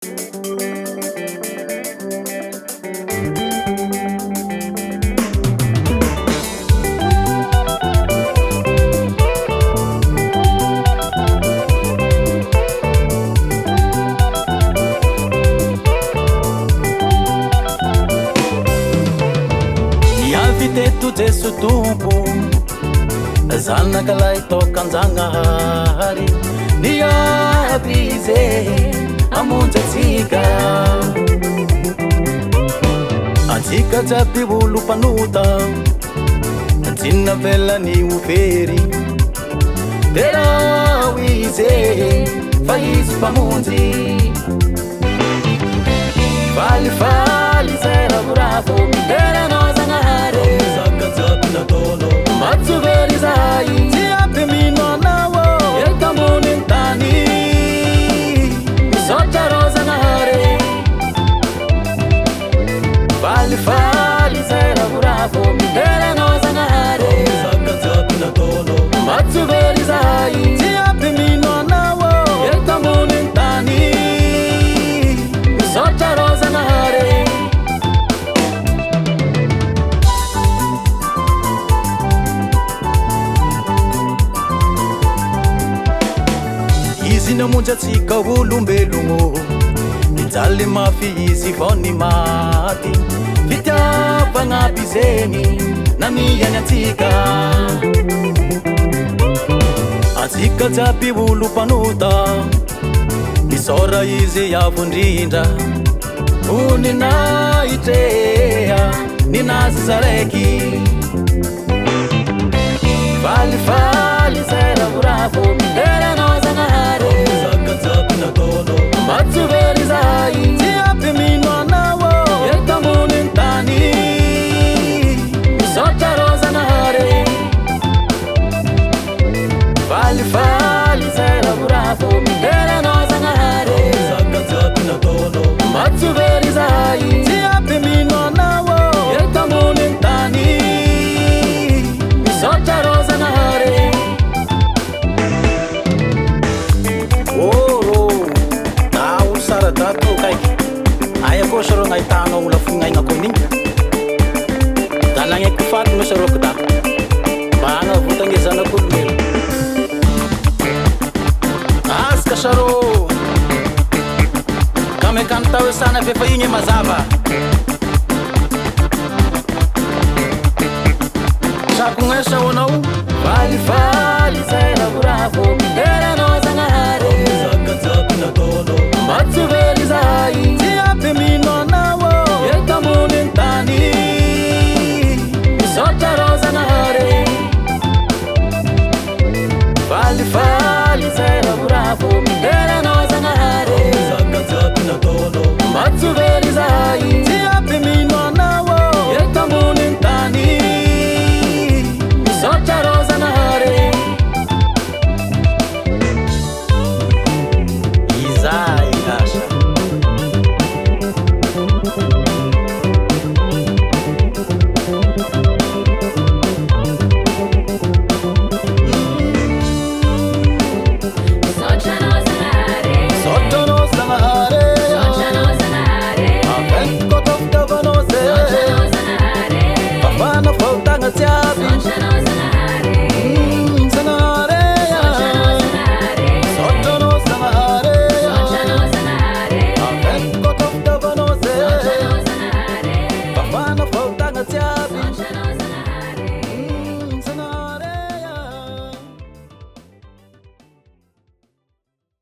Teto Jesu tumpo zanakala itokanjanahary niabize amonjatsika atsika jiaby olo mpanota jinina velany ofery tena ize fa izy mpamonjy falifaly zay ravoravo teranao Zanahary matsuvery zay jiaby mino anao eto ambony tany misaotra rô Zanahary falifaly zay ravoravo teranao Zanahary matsuvery zay jiaby mino anao eto ambony tany misaotra rô Zanahary. Izy namonjy atsika olombelogno mijaly mafy izy vao ny maty fitiavagna aby zegny namiany atsika jiaby olo mpanota misaora izy avo indrindra ony naitrea ninazy zaraiky falifaly zay ravoravo teranao Zanahary matsuvery zay jiaby mino anao eto ambony tany misaotra rô Zanahary falifaly zay ravoravo teranao Zanahary matsuvery zay jiaby mino anao eto ambony tany misaotra rô Zanahary. Saradato kaiky aya koa sarô gnahitana olo afon'aigna koa igny da nagnaiky faty mo sarô da mba hagnavotagny zanak'olombelo azaka sarô ka mekany tao esana fefa igny mazava sako gnesa honao falifaly zay ravoravo teranao Zanahary matsuvery zay jiaby mino anao eto ambony tany